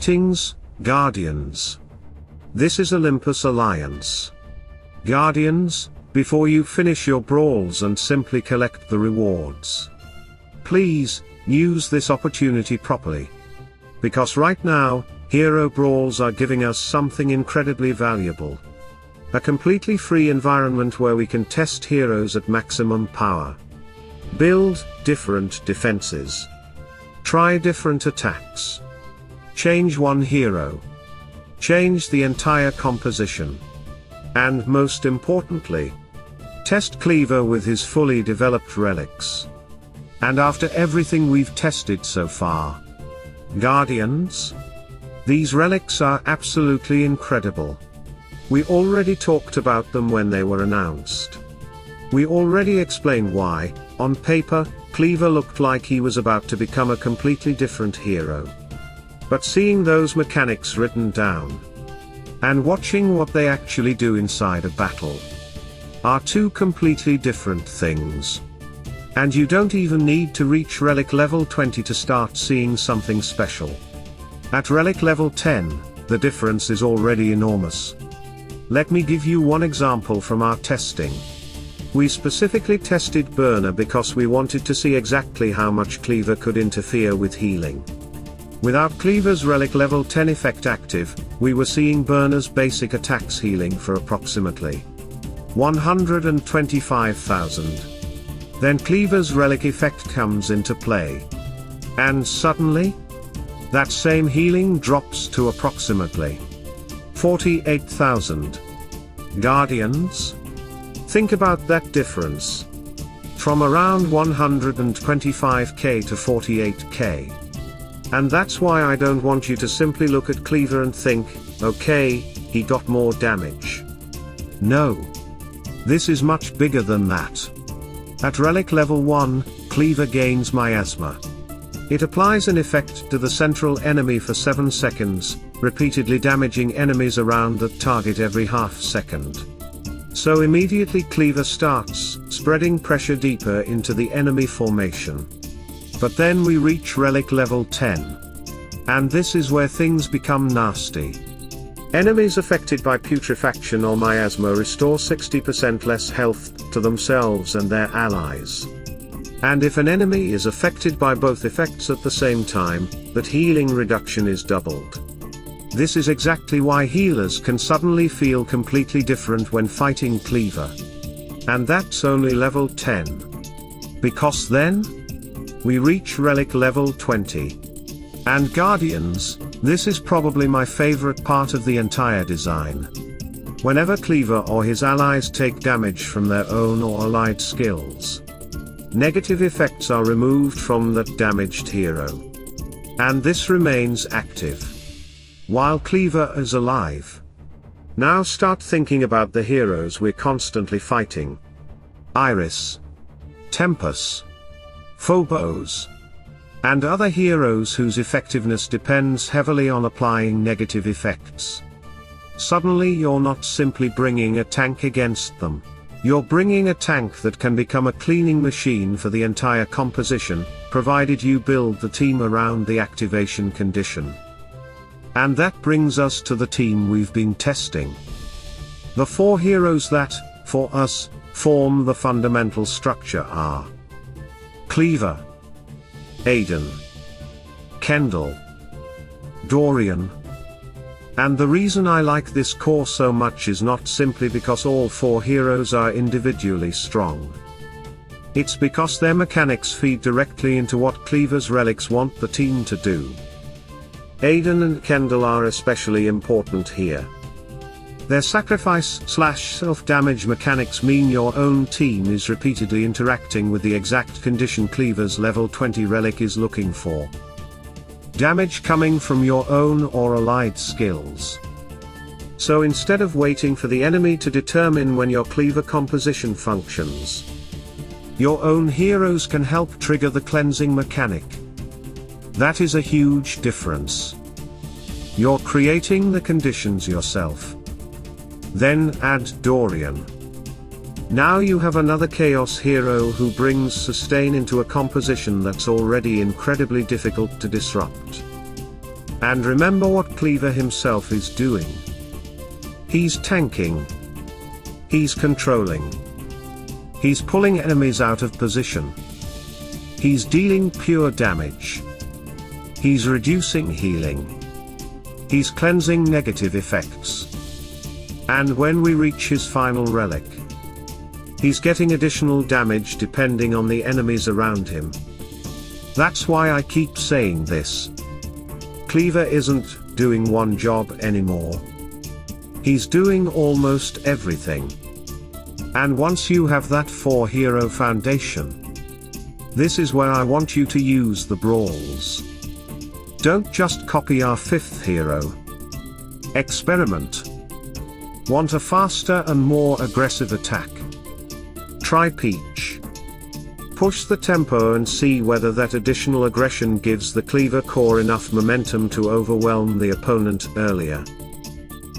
Greetings, Guardians. This is Olympus Alliance. Guardians, before you finish your brawls and simply collect the rewards, please, use this opportunity properly. Because right now, Hero Brawls are giving us something incredibly valuable. A completely free environment where we can test heroes at maximum power. Build different defenses. Try different attacks. Change one hero. Change the entire composition. And most importantly, test Cleaver with his fully developed relics. And after everything we've tested so far, Guardians, these relics are absolutely incredible. We already talked about them when they were announced. We already explained why, on paper, Cleaver looked like he was about to become a completely different hero. But seeing those mechanics written down, and watching what they actually do inside a battle, are two completely different things. And you don't even need to reach Relic level 20 to start seeing something special. At Relic level 10, the difference is already enormous. Let me give you one example from our testing. We specifically tested Burner because we wanted to see exactly how much Cleaver could interfere with healing. Without Cleaver's Relic level 10 effect active, we were seeing Burner's basic attacks healing for approximately 125,000. Then Cleaver's Relic effect comes into play. And suddenly, that same healing drops to approximately 48,000. Guardians? Think about that difference. From around 125k to 48k. And that's why I don't want you to simply look at Cleaver and think, okay, he got more damage. No. This is much bigger than that. At Relic level 1, Cleaver gains Miasma. It applies an effect to the central enemy for 7 seconds, repeatedly damaging enemies around that target every half second. So immediately Cleaver starts spreading pressure deeper into the enemy formation. But then we reach Relic level 10. And this is where things become nasty. Enemies affected by putrefaction or miasma restore 60% less health to themselves and their allies. And if an enemy is affected by both effects at the same time, that healing reduction is doubled. This is exactly why healers can suddenly feel completely different when fighting Cleaver. And that's only level 10. Because then, we reach Relic level 20. And Guardians, this is probably my favorite part of the entire design. Whenever Cleaver or his allies take damage from their own or allied skills, negative effects are removed from that damaged hero. And this remains active while Cleaver is alive. Now start thinking about the heroes we're constantly fighting. Iris, Tempest, Phobos, and other heroes whose effectiveness depends heavily on applying negative effects. Suddenly you're not simply bringing a tank against them. You're bringing a tank that can become a cleaning machine for the entire composition, provided you build the team around the activation condition. And that brings us to the team we've been testing. The 4 heroes that, for us, form the fundamental structure are Cleaver, Aiden, Kendall, Dorian. And the reason I like this core so much is not simply because all 4 heroes are individually strong. It's because their mechanics feed directly into what Cleaver's relics want the team to do. Aiden and Kendall are especially important here. Their sacrifice/self-damage mechanics mean your own team is repeatedly interacting with the exact condition Cleaver's level 20 relic is looking for. Damage coming from your own or allied skills. So instead of waiting for the enemy to determine when your Cleaver composition functions, your own heroes can help trigger the cleansing mechanic. That is a huge difference. You're creating the conditions yourself. Then add Dorian. Now you have another Chaos hero who brings sustain into a composition that's already incredibly difficult to disrupt. And remember what Cleaver himself is doing. He's tanking. He's controlling. He's pulling enemies out of position. He's dealing pure damage. He's reducing healing. He's cleansing negative effects. And when we reach his final relic, he's getting additional damage depending on the enemies around him. That's why I keep saying this. Cleaver isn't doing one job anymore. He's doing almost everything. And once you have that 4-hero foundation, this is where I want you to use the brawls. Don't just copy our 5th hero. Experiment. Want a faster and more aggressive attack? Try Peach. Push the tempo and see whether that additional aggression gives the Cleaver core enough momentum to overwhelm the opponent earlier.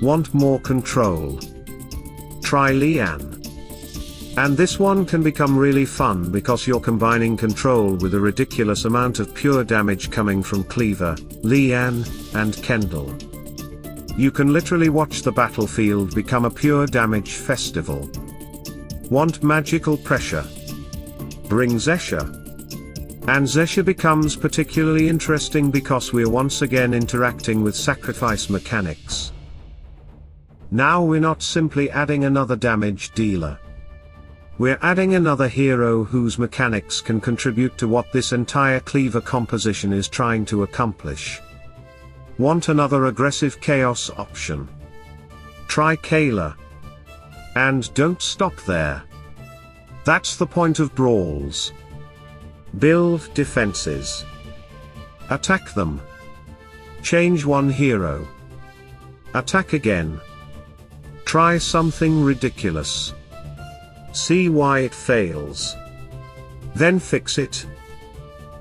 Want more control? Try Leanne. And this one can become really fun because you're combining control with a ridiculous amount of pure damage coming from Cleaver, Leanne, and Kendall. You can literally watch the battlefield become a pure damage festival. Want magical pressure? Bring Zesha. And Zesha becomes particularly interesting because we're once again interacting with sacrifice mechanics. Now we're not simply adding another damage dealer. We're adding another hero whose mechanics can contribute to what this entire Cleaver composition is trying to accomplish. Want another aggressive chaos option? Try Kayla. And don't stop there. That's the point of brawls. Build defenses. Attack them. Change one hero. Attack again. Try something ridiculous. See why it fails. Then fix it.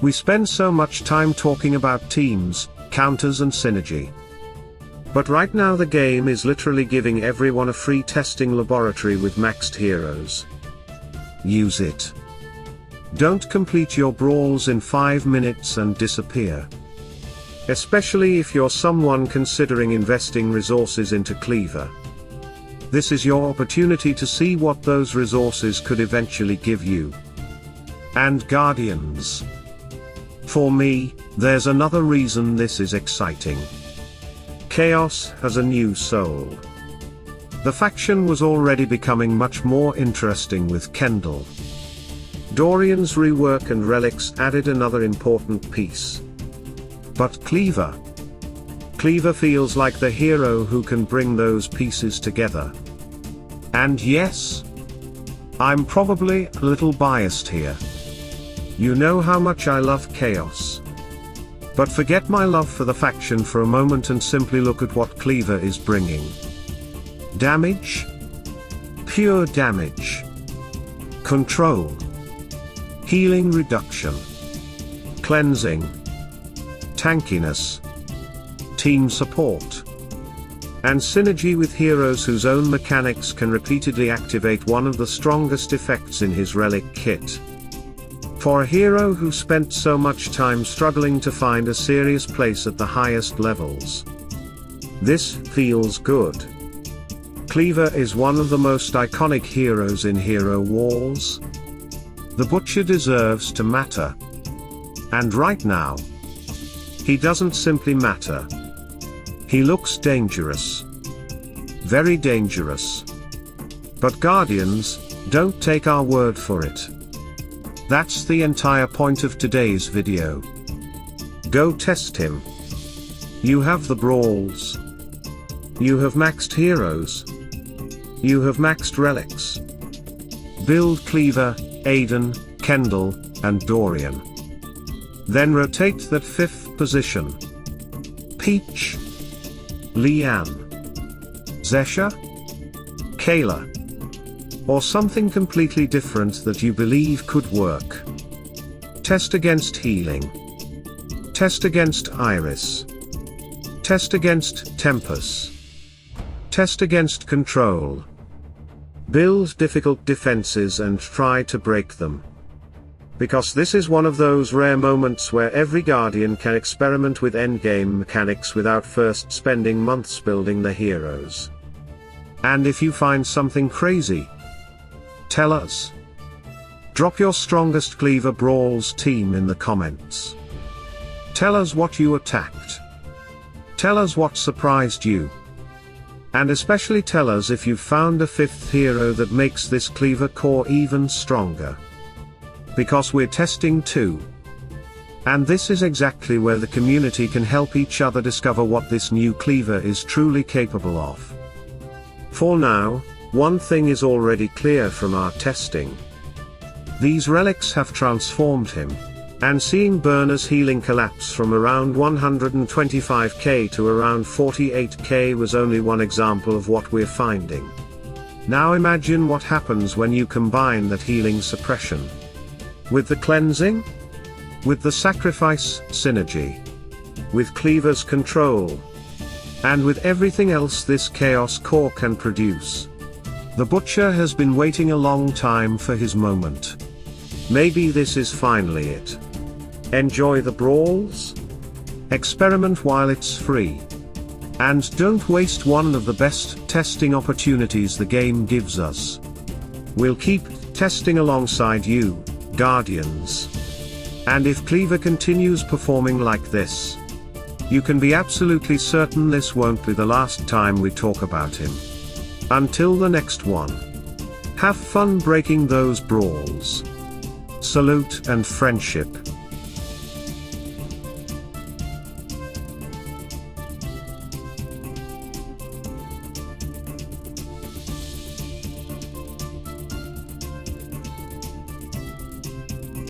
We spend so much time talking about teams, counters and synergy. But right now the game is literally giving everyone a free testing laboratory with maxed heroes. Use it. Don't complete your brawls in 5 minutes and disappear. Especially if you're someone considering investing resources into Cleaver. This is your opportunity to see what those resources could eventually give you. And Guardians. For me, there's another reason this is exciting. Chaos has a new soul. The faction was already becoming much more interesting with Kendall. Dorian's rework and Relics added another important piece. But Cleaver feels like the hero who can bring those pieces together. And yes, I'm probably a little biased here. You know how much I love Chaos. But forget my love for the faction for a moment and simply look at what Cleaver is bringing. Damage. Pure damage. Control. Healing reduction. Cleansing. Tankiness. Team support. And synergy with heroes whose own mechanics can repeatedly activate one of the strongest effects in his relic kit. For a hero who spent so much time struggling to find a serious place at the highest levels, this feels good. Cleaver is one of the most iconic heroes in Hero Wars. The Butcher deserves to matter. And right now, he doesn't simply matter. He looks dangerous. Very dangerous. But Guardians, don't take our word for it. That's the entire point of today's video. Go test him. You have the brawls. You have maxed heroes. You have maxed relics. Build Cleaver, Aiden, Kendall, and Dorian. Then rotate that 5th position. Peach. Leanne. Zesha? Kayla. Or something completely different that you believe could work. Test against healing. Test against Iris. Test against Tempest. Test against control. Build difficult defenses and try to break them. Because this is one of those rare moments where every Guardian can experiment with endgame mechanics without first spending months building the heroes. And if you find something crazy, tell us. Drop your strongest Cleaver Brawls team in the comments. Tell us what you attacked. Tell us what surprised you. And especially tell us if you've found a fifth hero that makes this Cleaver core even stronger. Because we're testing too. And this is exactly where the community can help each other discover what this new Cleaver is truly capable of. For now, one thing is already clear from our testing. These relics have transformed him. And seeing Burner's healing collapse from around 125k to around 48k was only one example of what we're finding. Now imagine what happens when you combine that healing suppression with the cleansing, with the sacrifice synergy, with Cleaver's control, and with everything else this Chaos Core can produce. The Butcher has been waiting a long time for his moment. Maybe this is finally it. Enjoy the brawls? Experiment while it's free. And don't waste one of the best testing opportunities the game gives us. We'll keep testing alongside you, Guardians. And if Cleaver continues performing like this, you can be absolutely certain this won't be the last time we talk about him. Until the next one. Have fun breaking those brawls. Salute and friendship.